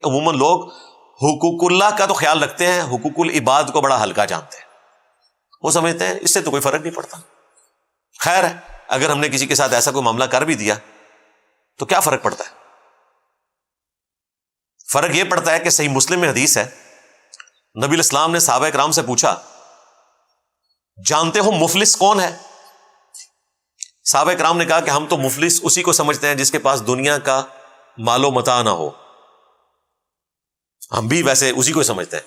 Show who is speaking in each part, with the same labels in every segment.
Speaker 1: عموماً لوگ حقوق اللہ کا تو خیال رکھتے ہیں، حقوق العباد کو بڑا ہلکا جانتے ہیں. وہ سمجھتے ہیں اس سے تو کوئی فرق نہیں پڑتا. خیر ہے، اگر ہم نے کسی کے ساتھ ایسا کوئی معاملہ کر بھی دیا تو کیا فرق پڑتا ہے؟ فرق یہ پڑتا ہے کہ صحیح مسلم میں حدیث ہے، نبی الاسلام نے صحابہ کرام سے پوچھا جانتے ہو مفلس کون ہے؟ صحابہ کرام نے کہا کہ ہم تو مفلس اسی کو سمجھتے ہیں جس کے پاس دنیا کا مال و متاع نہ ہو. ہم بھی ویسے اسی کو سمجھتے ہیں.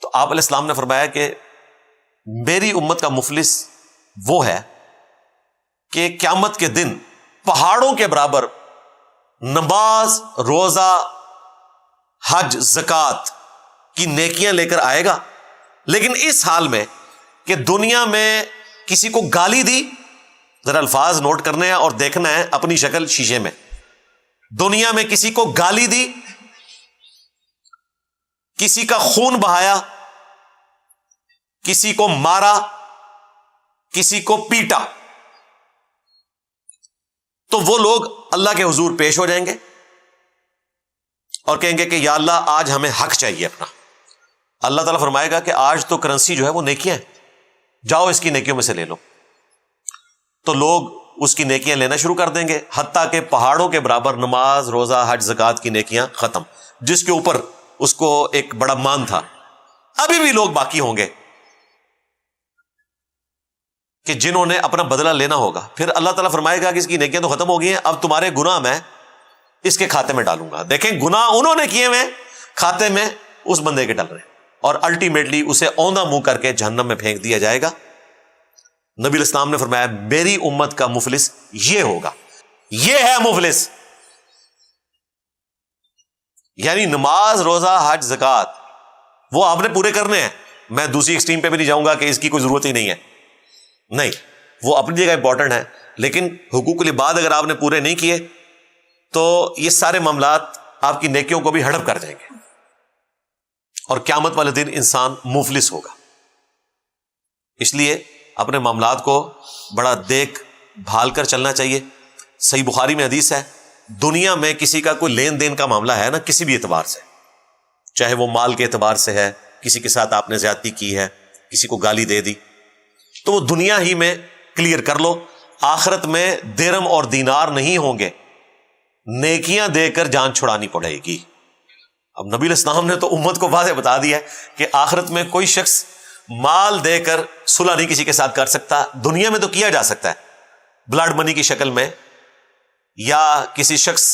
Speaker 1: تو آپ علیہ السلام نے فرمایا کہ میری امت کا مفلس وہ ہے کہ قیامت کے دن پہاڑوں کے برابر نماز، روزہ، حج، زکوٰۃ کی نیکیاں لے کر آئے گا، لیکن اس حال میں کہ دنیا میں کسی کو گالی دی، ذرا الفاظ نوٹ کرنے ہیں اور دیکھنا ہے اپنی شکل شیشے میں. دنیا میں کسی کو گالی دی، کسی کا خون بہایا، کسی کو مارا، کسی کو پیٹا، تو وہ لوگ اللہ کے حضور پیش ہو جائیں گے اور کہیں گے کہ یا اللہ آج ہمیں حق چاہیے اپنا. اللہ تعالیٰ فرمائے گا کہ آج تو کرنسی جو ہے وہ نیکیاں ہیں، جاؤ اس کی نیکیوں میں سے لے لو. تو لوگ اس کی نیکیاں لینا شروع کر دیں گے، حتیٰ کہ پہاڑوں کے برابر نماز، روزہ، حج، زکوٰۃ کی نیکیاں ختم، جس کے اوپر اس کو ایک بڑا مان تھا. ابھی بھی لوگ باقی ہوں گے کہ جنہوں نے اپنا بدلہ لینا ہوگا. پھر اللہ تعالیٰ فرمائے گا کہ اس کی نیکیاں تو ختم ہو گئی ہیں، اب تمہارے گناہ میں اس کے کھاتے میں ڈالوں گا. دیکھیں گناہ انہوں نے کیے ہوئے کھاتے میں اس بندے کے ڈل رہے ہیں، اور الٹیمیٹلی اسے اوندھا منہ کر کے جہنم میں پھینک دیا جائے گا. نبی الاسلام نے فرمایا میری امت کا مفلس یہ ہوگا، یہ ہے مفلس. یعنی نماز، روزہ، حج، زکوٰۃ وہ آپ نے پورے کرنے ہیں. میں دوسری ایکسٹریم پہ بھی نہیں جاؤں گا کہ اس کی کوئی ضرورت ہی نہیں ہے، نہیں، وہ اپنی جگہ امپورٹنٹ ہے، لیکن حقوق العباد اگر آپ نے پورے نہیں کیے تو یہ سارے معاملات آپ کی نیکیوں کو بھی ہڑپ کر جائیں گے اور قیامت والے دن انسان مفلس ہوگا. اس لیے اپنے معاملات کو بڑا دیکھ بھال کر چلنا چاہیے. صحیح بخاری میں حدیث ہے، دنیا میں کسی کا کوئی لین دین کا معاملہ ہے نا، کسی بھی اعتبار سے، چاہے وہ مال کے اعتبار سے ہے، کسی کے ساتھ آپ نے زیادتی کی ہے، کسی کو گالی دے دی، تو وہ دنیا ہی میں کلیئر کر لو. آخرت میں درہم اور دینار نہیں ہوں گے، نیکیاں دے کر جان چھڑانی پڑے گی. اب نبی علیہ السلام نے تو امت کو واضح بتا دیا ہے کہ آخرت میں کوئی شخص مال دے کر صلح نہیں کسی کے ساتھ کر سکتا. دنیا میں تو کیا جا سکتا ہے بلڈ منی کی شکل میں، یا کسی شخص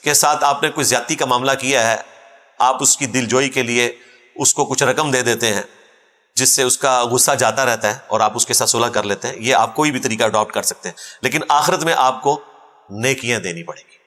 Speaker 1: کے ساتھ آپ نے کوئی زیادتی کا معاملہ کیا ہے، آپ اس کی دل جوئی کے لیے اس کو کچھ رقم دے دیتے ہیں جس سے اس کا غصہ جاتا رہتا ہے اور آپ اس کے ساتھ صلح کر لیتے ہیں. یہ آپ کوئی بھی طریقہ اڈاپٹ کر سکتے ہیں، لیکن آخرت میں آپ کو نیکیاں دینی پڑیں گی.